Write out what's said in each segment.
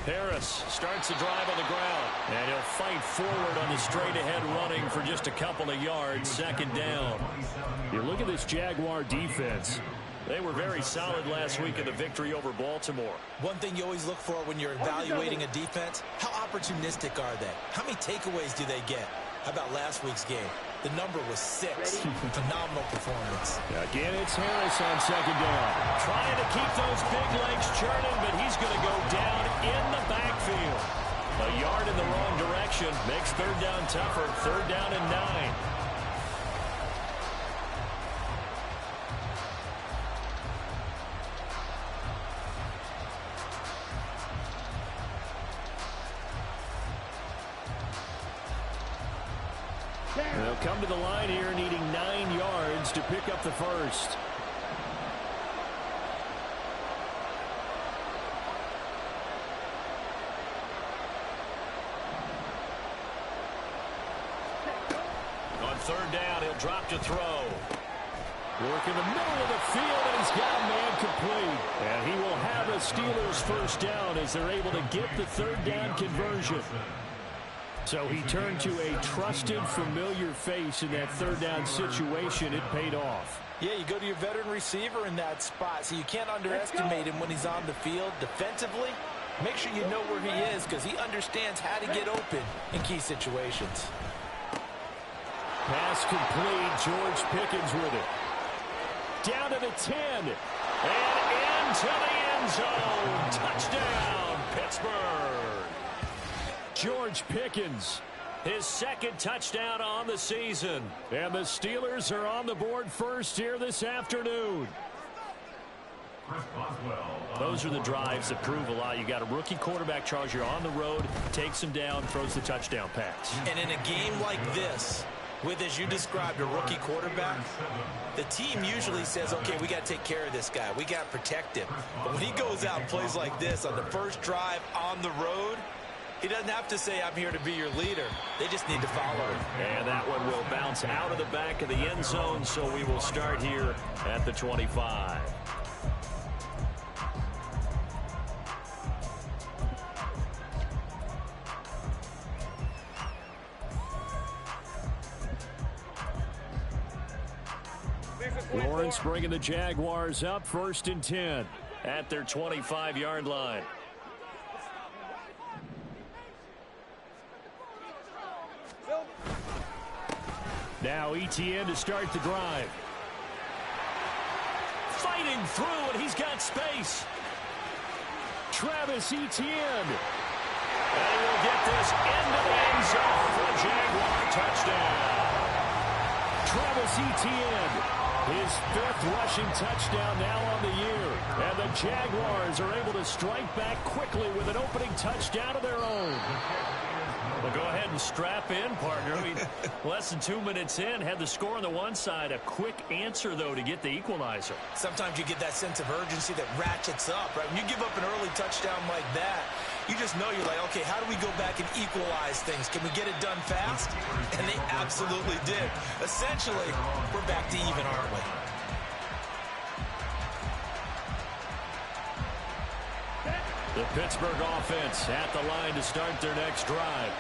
Harris starts the drive on the ground, and he'll fight forward on the straight-ahead running for just a couple of yards, second down. You look at this Jaguar defense. They were very solid last week in the victory over Baltimore. One thing you always look for when you're evaluating a defense, how opportunistic are they? How many takeaways do they get? How about last week's game? The number was 6. Phenomenal performance. Again, it's Harris on second down. Trying to keep those big legs churning, but he's going to go down in the backfield. A yard in the wrong direction makes third down tougher. Third down and 9. They'll come to the line here needing 9 yards to pick up the first. On third down, he'll drop to throw. Work in the middle of the field, and he's got a man complete. And he will have a Steelers first down as they're able to get the third down conversion. So he turned to a trusted, familiar face in that third down situation. It paid off. Yeah, you go to your veteran receiver in that spot, so you can't underestimate him when he's on the field. Defensively, make sure you know where he is because he understands how to get open in key situations. Pass complete. George Pickens with it. Down to the 10. And into the end zone. Touchdown, Pittsburgh. George Pickens, his second touchdown on the season. And the Steelers are on the board first here this afternoon. Those are the drives that prove a lot. You got a rookie quarterback charge. You're on the road, takes him down, throws the touchdown pass. And in a game like this, with, as you described, a rookie quarterback, the team usually says, okay, we got to take care of this guy. We got to protect him. But when he goes out and plays like this on the first drive on the road, he doesn't have to say, I'm here to be your leader. They just need to follow him. And that one will bounce out of the back of the end zone, so we will start here at the 25. Lawrence bringing the Jaguars up first and 10 at their 25-yard line. Now Etienne to start the drive. Fighting through, and he's got space. Travis Etienne. And he will get this into the end zone for a Jaguar touchdown. Travis Etienne, his 5th rushing touchdown now on the year. And the Jaguars are able to strike back quickly with an opening touchdown of their own. Well, go ahead and strap in, partner. Less than 2 minutes in, had the score on the one side. A quick answer, though, to get the equalizer. Sometimes you get that sense of urgency that ratchets up, right? When you give up an early touchdown like that, you just know you're like, okay, how do we go back and equalize things? Can we get it done fast? And they absolutely did. Essentially, we're back to even, aren't we? The Pittsburgh offense at the line to start their next drive.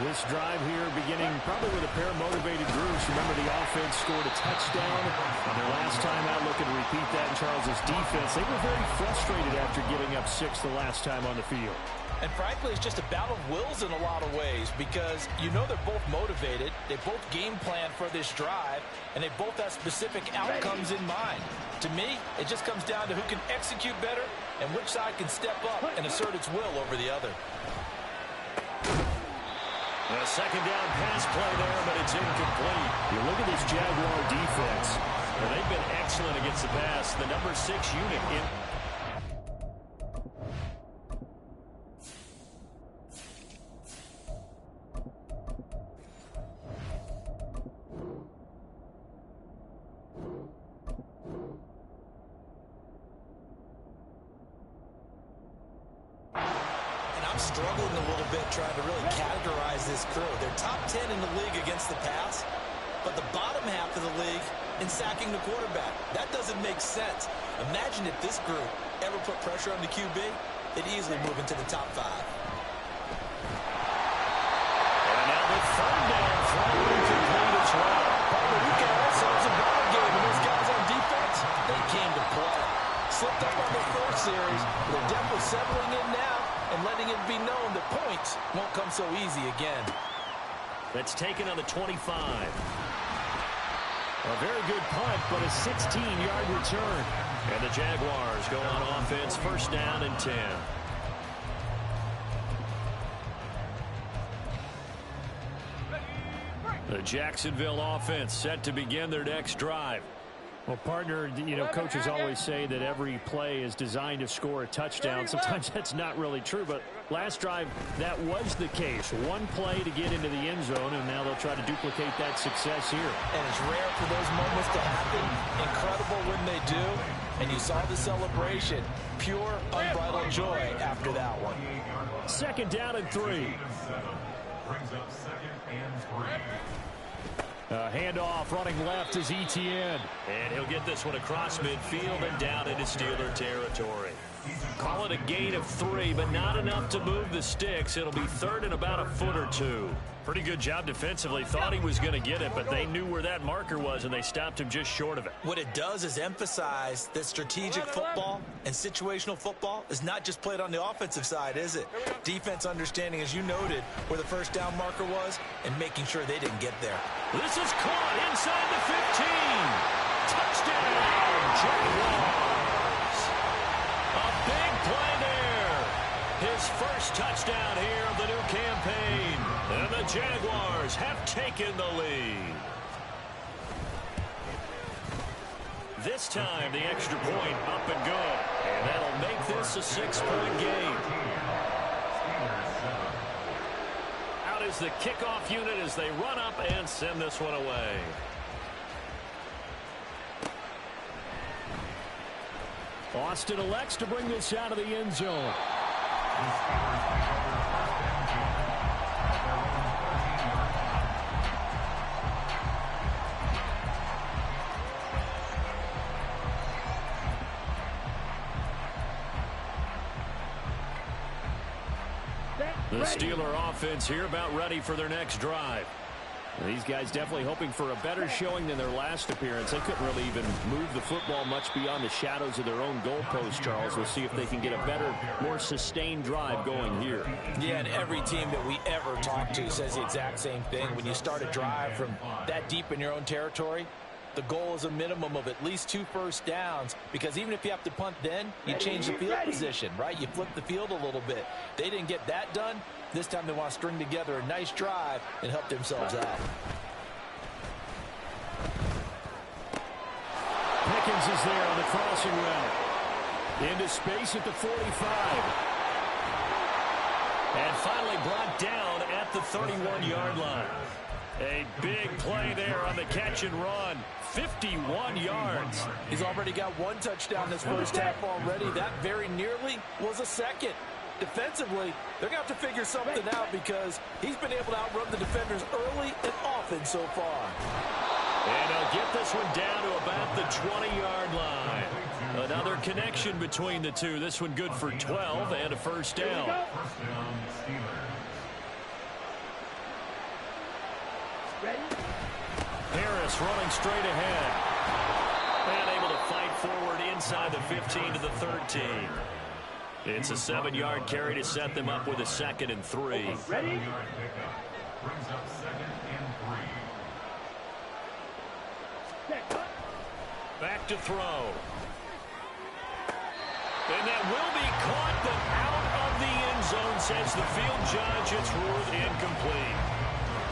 This drive here beginning probably with a pair of motivated groups. Remember, the offense scored a touchdown on their last time out. Looking to repeat that in Charles's defense. They were very frustrated after giving up 6 the last time on the field. And frankly, it's just a battle of wills in a lot of ways because you know they're both motivated. They both game plan for this drive, and they both have specific outcomes in mind. To me, it just comes down to who can execute better and which side can step up and assert its will over the other. A second down pass play there, but it's incomplete. You look at this Jaguar defense. Well, they've been excellent against the pass. The number 6 unit in. I'm struggling a little bit trying to really categorize this crew. They're top 10 in the league against the pass, but the bottom half of the league in sacking the quarterback. That doesn't make sense. Imagine if this group ever put pressure on the QB, they'd easily move into the top 5. And now the third down throw incomplete as well. But we can also have a ball game, and those guys on defense, they came to play. Slipped up on their first series. They're definitely settling in now and letting it be known that points won't come so easy again. That's taken on the 25. A very good punt, but a 16-yard return. And the Jaguars go on offense, first down and 10. The Jacksonville offense set to begin their next drive. Well, partner, you know, coaches always say that every play is designed to score a touchdown. Sometimes that's not really true, but last drive, that was the case. One play to get into the end zone, and now they'll try to duplicate that success here. And it's rare for those moments to happen. Incredible when they do. And you saw the celebration. Pure, unbridled joy after that one. Second down and 3. Brings up second and 3. Handoff running left is Etienne. And he'll get this one across midfield and down into Steeler territory. Call it a gain of 3, but not enough to move the sticks. It'll be third and about a foot or 2. Pretty good job defensively. Thought he was going to get it, but they knew where that marker was, and they stopped him just short of it. What it does is emphasize that strategic football and situational football is not just played on the offensive side, is it? Defense understanding, as you noted, where the first down marker was and making sure they didn't get there. This is caught inside the 15. Touchdown, Jaguars. A big play there. His first touchdown here of the new campaign. And the Jaguars have taken the lead. This time, the extra point up and good. And that'll make this a 6-point game. Out is the kickoff unit as they run up and send this one away. Austin elects to bring this out of the end zone. The Steeler offense here about ready for their next drive. These guys definitely hoping for a better showing than their last appearance. They couldn't really even move the football much beyond the shadows of their own goalpost, Charles. We'll see if they can get a better, more sustained drive going here. Yeah, and every team that we ever talk to says the exact same thing. When you start a drive from that deep in your own territory, the goal is a minimum of at least 2 first downs, because even if you have to punt then, you change the field position, right? You flip the field a little bit. They didn't get that done. This time they want to string together a nice drive and help themselves out. Pickens is there on the crossing route. Into space at the 45. And finally brought down at the 31-yard line. A big play there on the catch and run. 51 yards. He's already got 1 touchdown this first half already. That very nearly was a second. Defensively, they're going to have to figure something out, because he's been able to outrun the defenders early and often so far. And they'll get this one down to about the 20-yard line. Another connection between the two. This one good for 12 and a first down. Harris running straight ahead. And able to fight forward inside the 15 to the 13. It's a 7-yard carry to set them up with a 2nd and 3. Brings up second and 3. Back to throw. And that will be caught, but out of the end zone, says the field judge. It's ruled incomplete.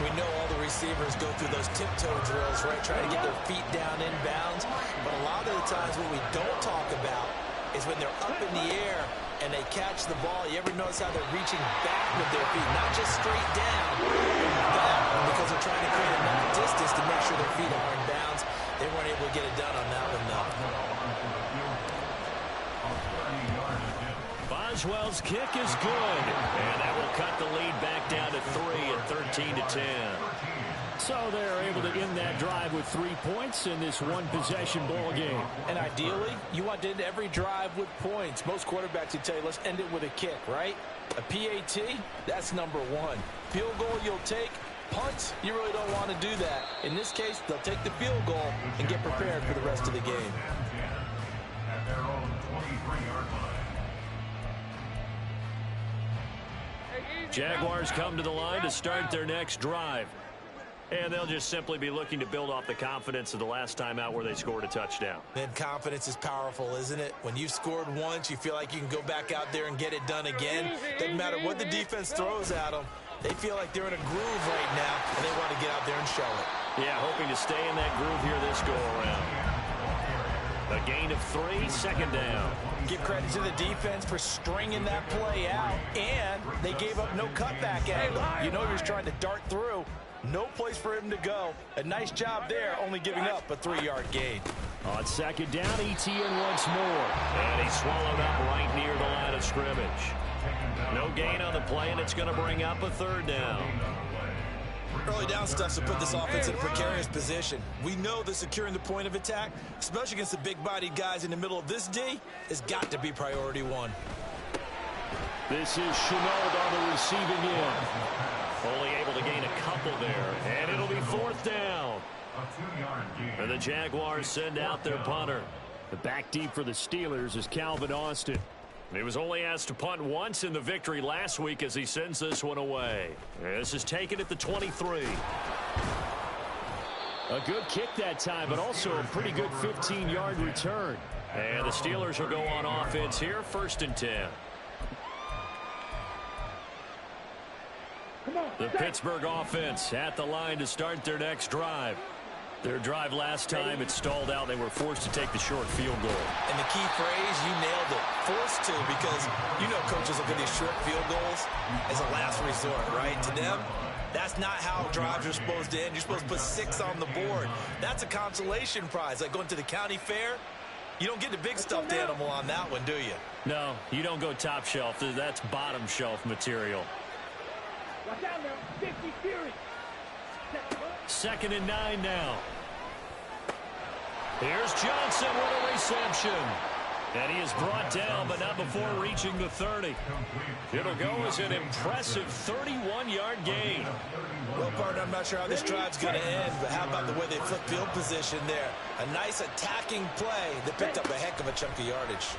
We know all the receivers go through those tiptoe drills, right, trying to get their feet down inbounds. But a lot of the times what we don't talk about is when they're up in the air and they catch the ball. You ever notice how they're reaching back with their feet, not just straight down, back, because they're trying to create enough distance to make sure their feet are in bounds. They weren't able to get it done on that one, though. Boswell's kick is good. And that will cut the lead back down to 3 at 13-10. So they're able to end that drive with 3 points in this one-possession ball game. And ideally, you want to end every drive with points. Most quarterbacks would tell you, let's end it with a kick, right? A PAT, that's number 1. Field goal you'll take. Punts, you really don't want to do that. In this case, they'll take the field goal and get prepared for the rest of the game. At their own 23-yard line. Jaguars come to the line to start their next drive. And they'll just simply be looking to build off the confidence of the last time out where they scored a touchdown. And confidence is powerful, isn't it? When you've scored once, you feel like you can go back out there and get it done again. Doesn't matter what the defense throws at them. They feel like they're in a groove right now, and they want to get out there and show it. Yeah, hoping to stay in that groove here this go-around. A gain of 3, second down. Give credit to the defense for stringing that play out, and they gave up no cutback angle. You know you're trying to dart through. No place for him to go. A nice job there, only giving up a 3-yard gain. On second down, ETN once more. And he's swallowed up right near the line of scrimmage. No gain on the play, and it's going to bring up a third down. Early down stuff to put this offense in a precarious position. We know that securing the point of attack, especially against the big-bodied guys in the middle of this D, has got to be priority 1. This is Chenault on the receiving end. Only able to gain a couple there, and it'll be fourth down. And the Jaguars send out their punter. The back deep for the Steelers is Calvin Austin. He was only asked to punt once in the victory last week as he sends this one away. This is taken at the 23. A good kick that time, but also a pretty good 15-yard return. And the Steelers will go on offense here, 1st and 10. The Pittsburgh offense at the line to start their next drive. Their drive last time, it stalled out. They were forced to take the short field goal. And the key phrase, you nailed it. Forced to, because you know coaches look at these short field goals as a last resort, right? To them, that's not how drives are supposed to end. You're supposed to put 6 on the board. That's a consolation prize. Like going to the county fair, you don't get the big stuffed animal on that one, do you? No, you don't go top shelf. That's bottom shelf material. 2nd and 9 now. Here's Johnson with a reception. And he is brought down, but not before reaching the 30. It'll go as an impressive 31-yard gain. Well, partner, I'm not sure how this drive's going to end, but how about the way they flip field position there? A nice attacking play that picked up a heck of a chunk of yardage.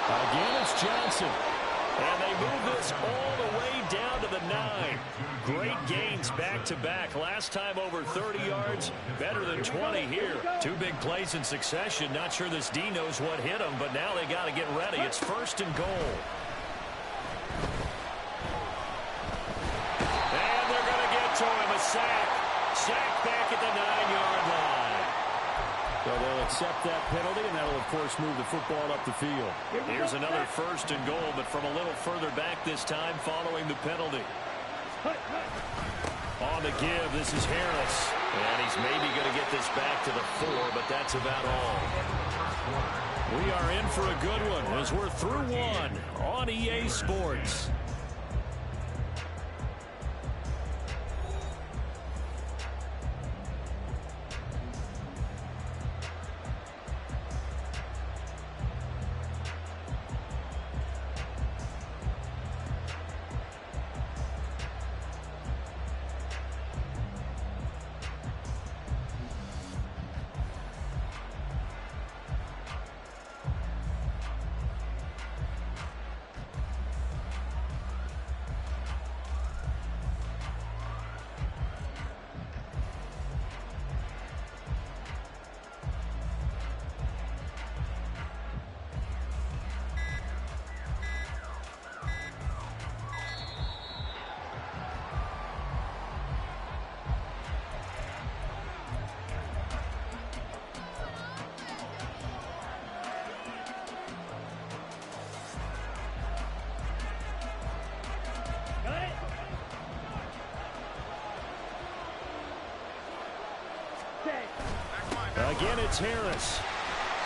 Again, it's Johnson. And they move this all the way down to the 9. Great gains back-to-back. Last time over 30 yards, better than 20 here. 2 big plays in succession. Not sure this D knows what hit them, but now they got to get ready. It's 1st and goal. And they're going to get to him. A sack. Sack back at the 9-yard line. So they'll accept that penalty, and that'll, of course, move the football up the field. Here's another 1st and goal, but from a little further back this time following the penalty. On the give, this is Harris. And he's maybe going to get this back to the 4, but that's about all. We are in for a good one as we're through one on EA Sports. Again, it's Harris.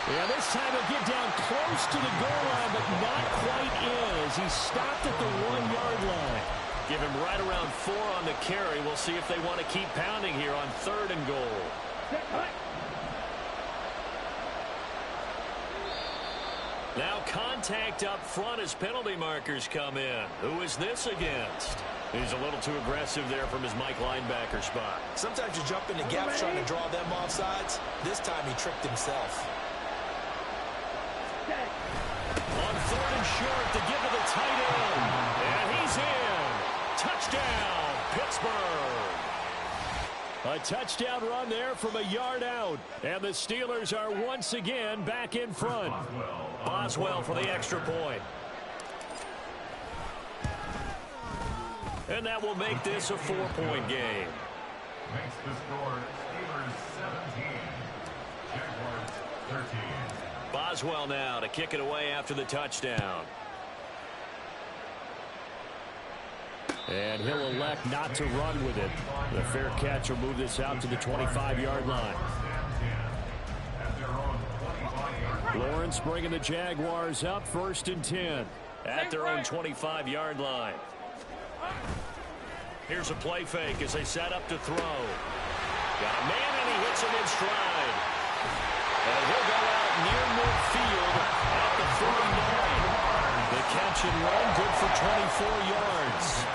Yeah, this time he'll get down close to the goal line, but not quite in as he stopped at the 1-yard line. Give him right around 4 on the carry. We'll see if they want to keep pounding here on 3rd and goal. Now contact up front as penalty markers come in. Who is this against? He's a little too aggressive there from his Mike linebacker spot. Sometimes you jump into gaps trying to draw them off sides. This time he tricked himself. On 3rd and short to give to the tight end. And he's in. Touchdown, Pittsburgh. A touchdown run there from a yard out. And the Steelers are once again back in front. Boswell for the extra point. And that will make this a 4-point game. Makes the score Steelers 17, Jaguars 13. Boswell now to kick it away after the touchdown. And he'll elect not to run with it. The fair catch will move this out to the 25-yard line. Lawrence bringing the Jaguars up 1st and 10 at their own 25-yard line. Here's a play fake as they set up to throw. Got a man and he hits him in stride. And he'll go out near midfield at the 49. The catch and run good for 24 yards.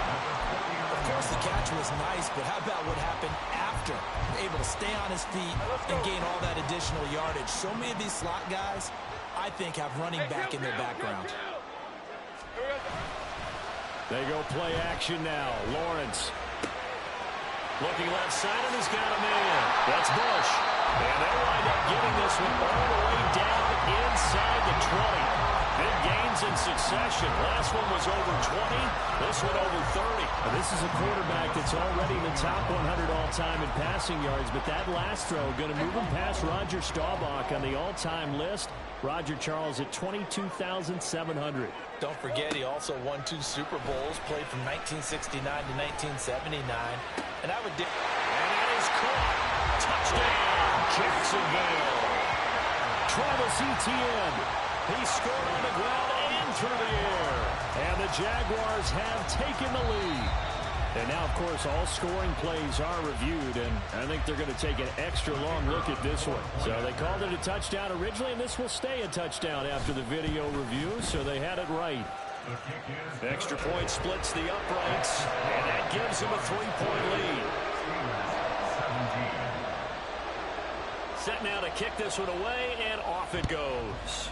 Of course, the catch was nice, but how about what happened after? Able to stay on his feet and gain all that additional yardage. So many of these slot guys, I think, have running back in their background. They go play action now. Lawrence looking left side, and he's got a man. That's Bush. And they wind up getting this one all the way down inside the 20. Big gains in succession. Last one was over 20. This one over 30. Now, this is a quarterback that's already in the top 100 all-time in passing yards, but that last throw going to move him past Roger Staubach on the all-time list. Roger Charles at 22,700. Don't forget, he also won 2 Super Bowls, played from 1969 to 1979. And I would... And that is caught. Touchdown, Jacksonville. Travis Etienne. He scored on the ground and through the air. And the Jaguars have taken the lead. And now, of course, all scoring plays are reviewed, and I think they're going to take an extra long look at this one. So they called it a touchdown originally, and this will stay a touchdown after the video review, so they had it right. Extra point splits the uprights, and that gives them a 3-point lead. Set now to kick this one away, and off it goes.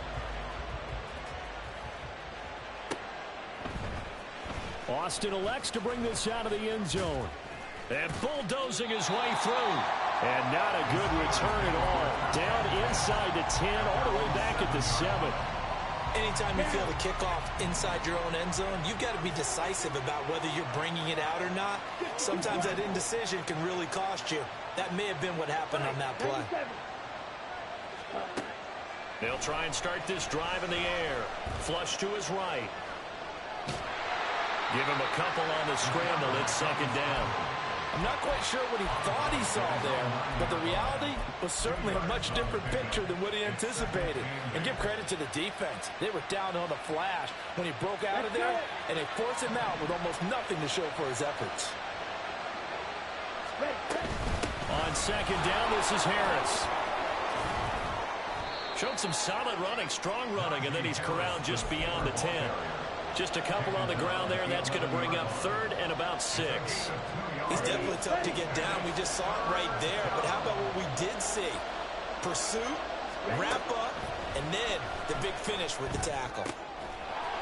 Austin elects to bring this out of the end zone. And bulldozing his way through. And not a good return at all. Down inside the 10, all the way back at the 7. Anytime you feel the kickoff inside your own end zone, you've got to be decisive about whether you're bringing it out or not. Sometimes that indecision can really cost you. That may have been what happened on that play. They'll try and start this drive in the air. Flush to his right. Give him a couple on the scramble. It's 2nd down. I'm not quite sure what he thought he saw there, but the reality was certainly a much different picture than what he anticipated. And give credit to the defense. They were down on the flash when he broke out of there, and they forced him out with almost nothing to show for his efforts. On 2nd down, this is Harris. Showed some solid running, strong running, and then he's corralled just beyond the 10. Just a couple on the ground there, and that's going to bring up 3rd and about 6. He's definitely tough to get down. We just saw it right there. But how about what we did see? Pursuit, wrap up, and then the big finish with the tackle.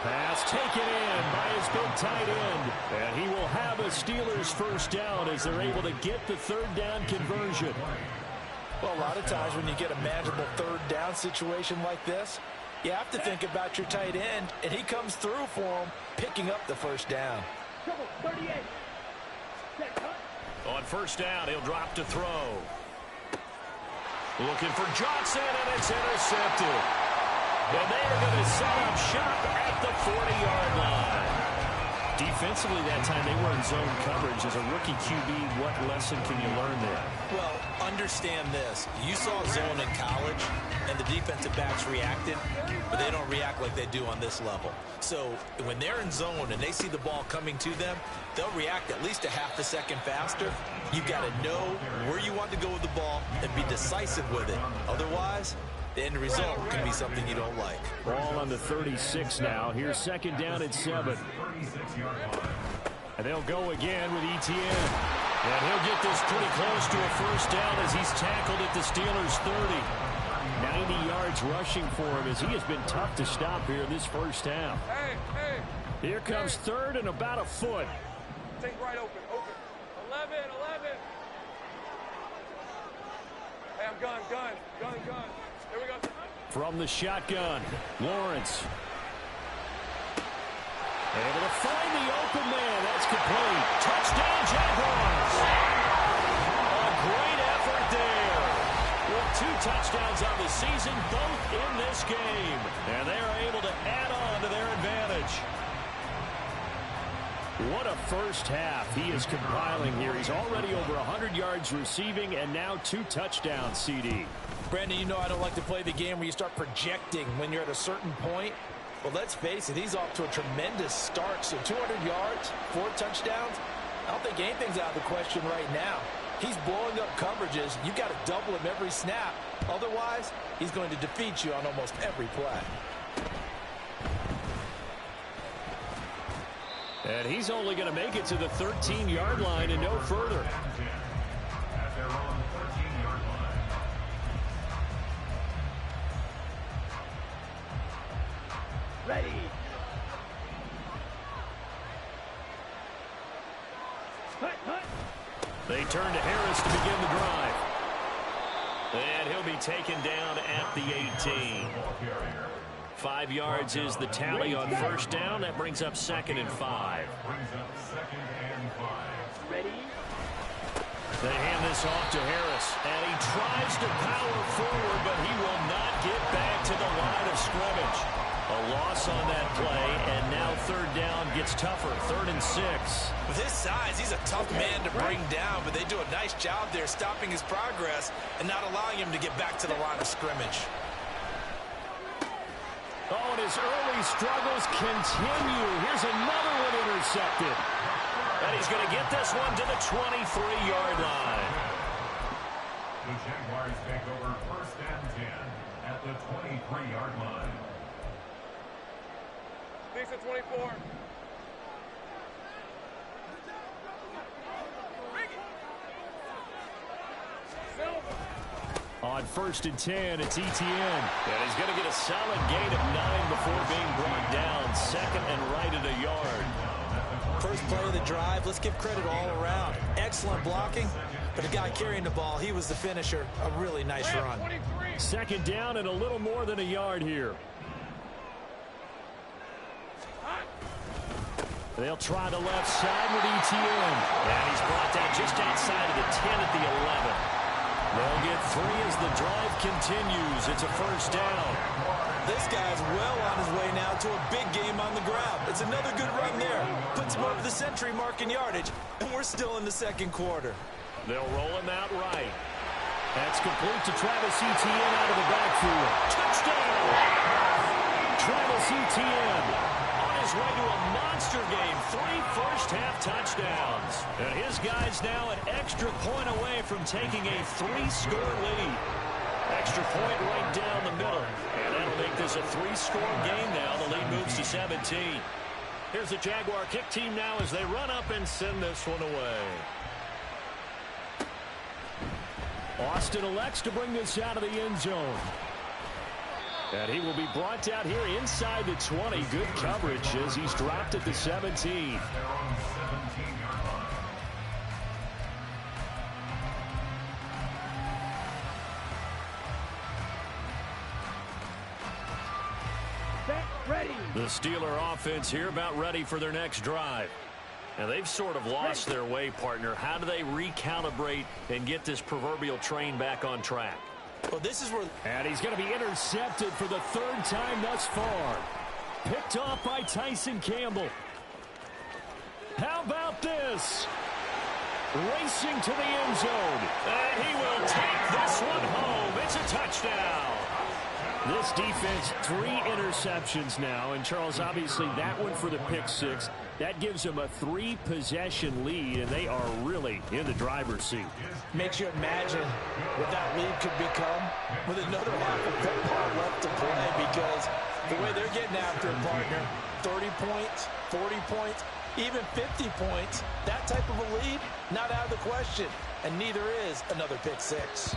Pass taken in by his big tight end. And he will have a Steelers 1st down as they're able to get the 3rd down conversion. Well, a lot of times when you get a manageable 3rd down situation like this, you have to think about your tight end, and he comes through for him, picking up the 1st down. On 1st down, he'll drop to throw. Looking for Johnson, and it's intercepted. And they are going to set up shop at the 40-yard line. Defensively that time, they were in zone coverage. As a rookie QB, what lesson can you learn there? Well, understand this. You saw zone in college, and the defensive backs reacted, but they don't react like they do on this level. So when they're in zone and they see the ball coming to them, they'll react at least a half a second faster. You've got to know where you want to go with the ball and be decisive with it. Otherwise, the end result can be something you don't like. Ball on the 36 now. Here's second down at 7. And they'll go again with Etienne. And he'll get this pretty close to a first down as he's tackled at the Steelers' 30. 90 yards rushing for him as he has been tough to stop here in this first half. Here comes third and about a foot. Take right open. 11. Hey, I'm gun. Here we go. From the shotgun, Lawrence. Able to find the open man. That's complete. Touchdown, Jaguars. A great effort there. With 2 touchdowns on the season, both in this game. And they are able to add on to their advantage. What a first half he is compiling here. He's already over 100 yards receiving and now 2 touchdowns, CD. Brandon, you know I don't like to play the game where you start projecting when you're at a certain point. Well, let's face it, he's off to a tremendous start. So 200 yards, 4 touchdowns. I don't think anything's out of the question right now. He's blowing up coverages. You got to double him every snap. Otherwise, he's going to defeat you on almost every play. And he's only going to make it to the 13-yard line and no further. At their own 13-yard line. Ready. They turn to Harris to begin the drive. And he'll be taken down at the 18. 5 yards is the tally on first down. That brings up 2nd and 5. Ready. They hand this off to Harris. And he tries to power forward, but he will not get back to the line of scrimmage. A loss on that play, and now 3rd down gets tougher. 3rd and 6. With his size, he's a tough man to bring down, but they do a nice job there stopping his progress and not allowing him to get back to the line of scrimmage. Oh, and his early struggles continue. Here's another one intercepted. And he's going to get this one to the 23-yard line. The Jaguars take over 1st and 10 at the 23-yard line. Decent 24. On 1st and 10, it's Etienne. And he's going to get a solid gain of 9 before being brought down. 2nd and right at a yard. First play of the drive, let's give credit all around. Excellent blocking, but the guy carrying the ball, he was the finisher. A really nice run. 2nd down and a little more than a yard here. They'll try the left side with Etienne. And he's brought down just outside of the 10 at the 11. They'll get 3 as the drive continues. It's a first down. This guy's well on his way now to a big game on the ground. It's another good run there. Puts him over the century mark in yardage, and we're still in the 2nd quarter. They'll roll him out right. That's complete to Travis Etienne out of the backfield. Touchdown! Travis Etienne on his way to a monster game. 3 first-half touchdowns. And his guys now an extra point away from taking a 3-score lead. Extra point right down the middle. And that'll make this a 3-score game now. The lead moves to 17. Here's the Jaguar kick team now as they run up and send this one away. Austin elects to bring this out of the end zone. And he will be brought down here inside the 20. Good coverage as he's dropped at the 17. Ready. The Steeler offense here about ready for their next drive. Now they've sort of lost their way, partner. How do they recalibrate and get this proverbial train back on track? Well, this is where... And he's going to be intercepted for the 3rd time thus far. Picked off by Tyson Campbell. How about this? Racing to the end zone. And he will take this one home. It's a touchdown. This defense, 3 interceptions now. And, Charles, obviously that one for the pick 6. That gives them a 3-possession lead, and they are really in the driver's seat. Makes you imagine what that lead could become with another half of football left to play, because the way they're getting after a partner, 30 points, 40 points, even 50 points, that type of a lead, not out of the question. And neither is another pick 6.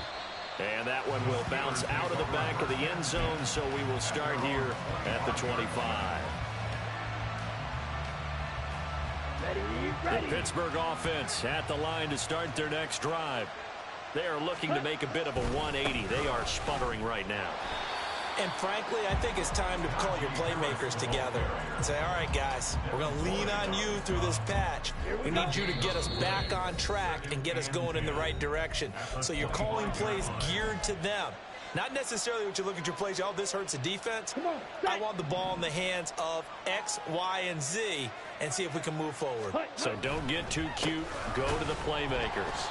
And that one will bounce out of the back of the end zone, so we will start here at the 25. The Pittsburgh offense at the line to start their next drive. They are looking to make a bit of a 180. They are sputtering right now. And frankly, I think it's time to call your playmakers together and say, all right, guys, we're going to lean on you through this patch. We need you to get us back on track and get us going in the right direction. So you're calling plays geared to them. Not necessarily what you look at your plays, oh, this hurts the defense. I want the ball in the hands of X, Y, and Z and see if we can move forward. So don't get too cute. Go to the playmakers.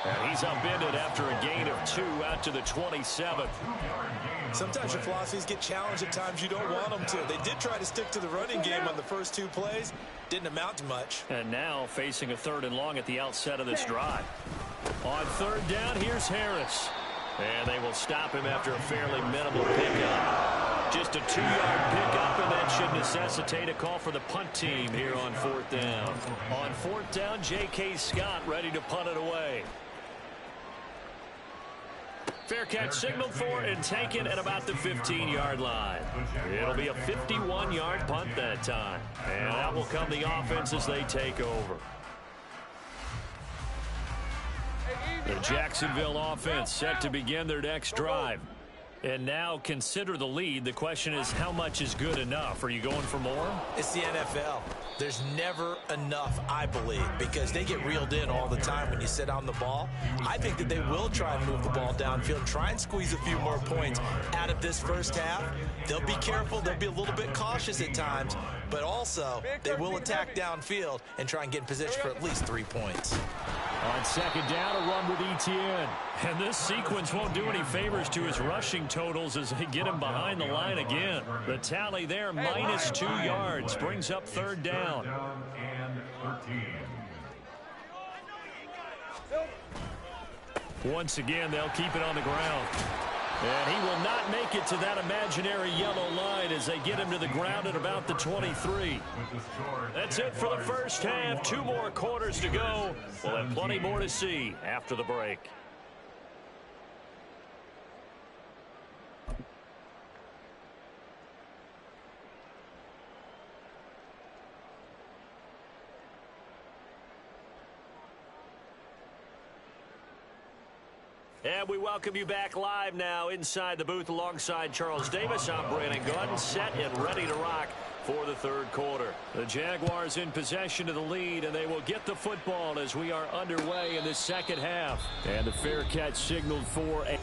And he's upended after a gain of 2 out to the 27. Sometimes your philosophies get challenged at times you don't want them to. They did try to stick to the running game on the first 2 plays. Didn't amount to much. And now facing a 3rd and long at the outset of this drive. On 3rd down, here's Harris. And they will stop him after a fairly minimal pickup. Just a 2-yard pickup, and that should necessitate a call for the punt team here on 4th down. On 4th down, J.K. Scott ready to punt it away. Fair catch signaled for and taken at about the 15-yard line. It'll be a 51-yard punt that time. And out will come the offense as they take over. The Jacksonville offense set to begin their next drive. And now consider the lead. The question is, how much is good enough? Are you going for more? It's the NFL. There's never enough, I believe, because they get reeled in all the time when you sit on the ball. I think that they will try and move the ball downfield, try and squeeze a few more points out of this first half. They'll be careful. They'll be a little bit cautious at times, but also they will attack downfield and try and get in position for at least 3 points. On 2nd down, a run with Etienne. And this sequence won't do any favors to his rushing totals as they get him behind the line again. The tally there, minus 2 yards, brings up 3rd down. Once again, they'll keep it on the ground. And he will not make it to that imaginary yellow line as they get him to the ground at about the 23. That's it for the first half. 2 more quarters to go. We'll have plenty more to see after the break. And we welcome you back live now inside the booth alongside Charles Davis. I'm Brandon Gunn, set and ready to rock for the 3rd quarter. The Jaguars in possession of the lead, and they will get the football as we are underway in the 2nd half. And the fair catch signaled for a